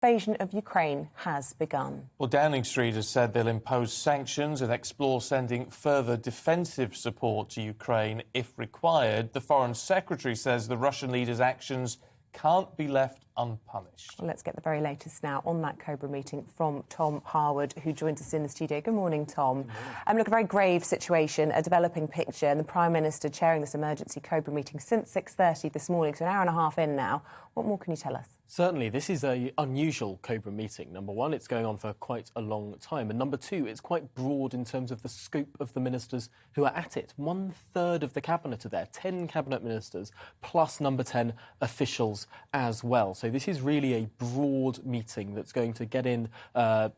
invasion of Ukraine has begun. Well, Downing Street has said they'll impose sanctions and explore sending further defensive support to Ukraine if required. The Foreign Secretary says the Russian leader's actions can't be left unpunished. Well, let's get the very latest now on that Cobra meeting from Tom Harwood, who joins us in the studio. Good morning, Tom. Look, a very grave situation, a developing picture, and the Prime Minister chairing this emergency Cobra meeting since 6:30 this morning, so an hour and a half in now. What more can you tell us? Certainly, this is an unusual Cobra meeting. Number one, it's going on for quite a long time. And number two, it's quite broad in terms of the scope of the ministers who are at it. 1/3 of the cabinet are there, 10 cabinet ministers, plus number 10 officials as well. So this is really a broad meeting that's going to get in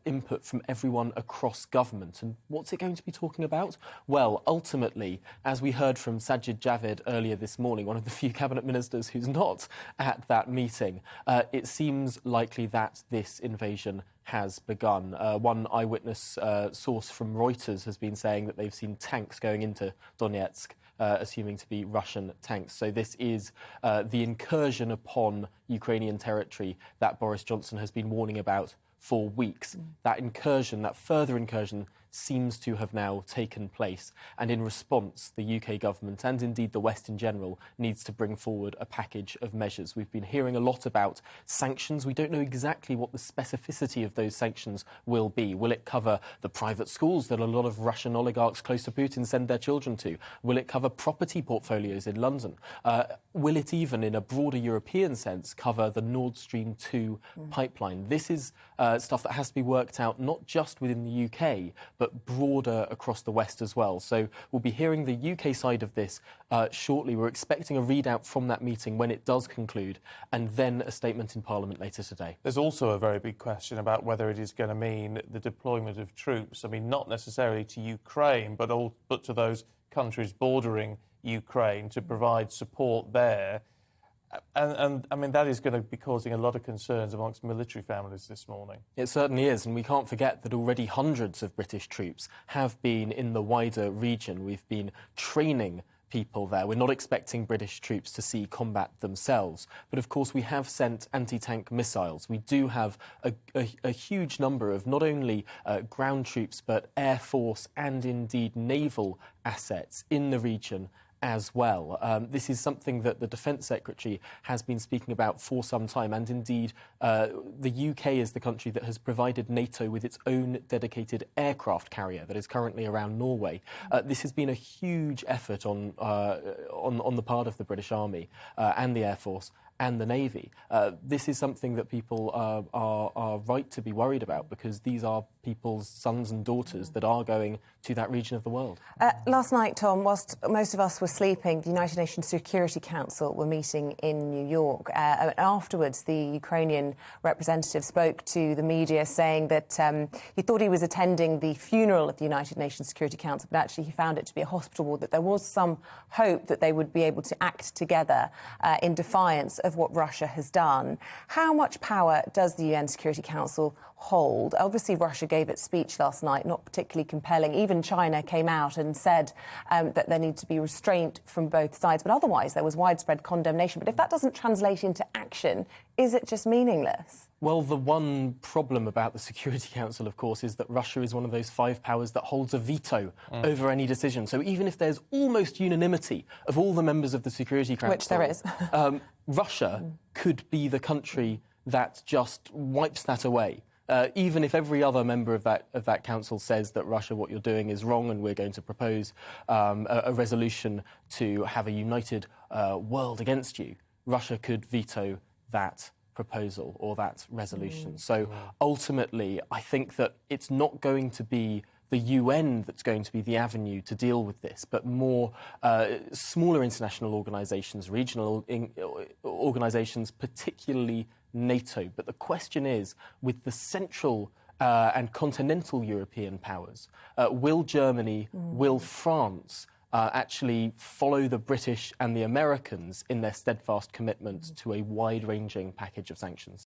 input from everyone across government. And what's it going to be talking about? Well, ultimately, as we heard from Sajid Javid earlier this morning, one of the few cabinet ministers who's not at that meeting, it seems likely that this invasion has begun. One eyewitness source from Reuters has been saying that they've seen tanks going into Donetsk, assuming to be Russian tanks. So this is the incursion upon Ukrainian territory that Boris Johnson has been warning about for weeks. That incursion, that further incursion, seems to have now taken place. And in response, the UK government, and indeed the West in general, needs to bring forward a package of measures. We've been hearing a lot about sanctions. We don't know exactly what the specificity of those sanctions will be. Will it cover the private schools that a lot of Russian oligarchs close to Putin send their children to? Will it cover property portfolios in London? Will it even, in a broader European sense, cover the Nord Stream 2 pipeline? This is stuff that has to be worked out not just within the UK, but broader across the West as well. So we'll be hearing the UK side of this shortly. We're expecting a readout from that meeting when it does conclude, and then a statement in Parliament later today. There's also a very big question about whether it is going to mean the deployment of troops. I mean, not necessarily to Ukraine, but to those countries bordering Ukraine to provide support there. And I mean, that is going to be causing a lot of concerns amongst military families this morning. It certainly is, and we can't forget that already hundreds of British troops have been in the wider region. We've been training people there. We're not expecting British troops to see combat themselves. But of course, we have sent anti-tank missiles. We do have a huge number of not only ground troops, but air force and indeed naval assets in the region as well. This is something that the Defence Secretary has been speaking about for some time, and indeed the UK is the country that has provided NATO with its own dedicated aircraft carrier that is currently around Norway. This has been a huge effort on the part of the British Army and the Air Force and the Navy. This is something that people are right to be worried about, because these are people's sons and daughters that are going to that region of the world. Last night, Tom, whilst most of us were sleeping, the United Nations Security Council were meeting in New York. Afterwards, the Ukrainian representative spoke to the media saying that he thought he was attending the funeral of the United Nations Security Council, but actually he found it to be a hospital ward, that there was some hope that they would be able to act together in defiance of what Russia has done. How much power does the UN Security Council hold? Obviously, Russia gave its speech last night, not particularly compelling. Even China came out and said that there needs to be restraint from both sides. But otherwise, there was widespread condemnation. But if that doesn't translate into action, is it just meaningless? Well, the one problem about the Security Council, of course, is that Russia is one of those five powers that holds a veto over any decision. So even if there's almost unanimity of all the members of the Security Council... Which there is. Russia could be the country that just wipes that away. Even if every other member of that council says that Russia, what you're doing is wrong, and we're going to propose a resolution to have a united world against you, Russia could veto that proposal or that resolution. So ultimately, I think that it's not going to be the UN that's going to be the avenue to deal with this, but more smaller international organisations, regional organisations, particularly NATO. But the question is, with the central and continental European powers, will Germany, will France actually follow the British and the Americans in their steadfast commitment to a wide-ranging package of sanctions?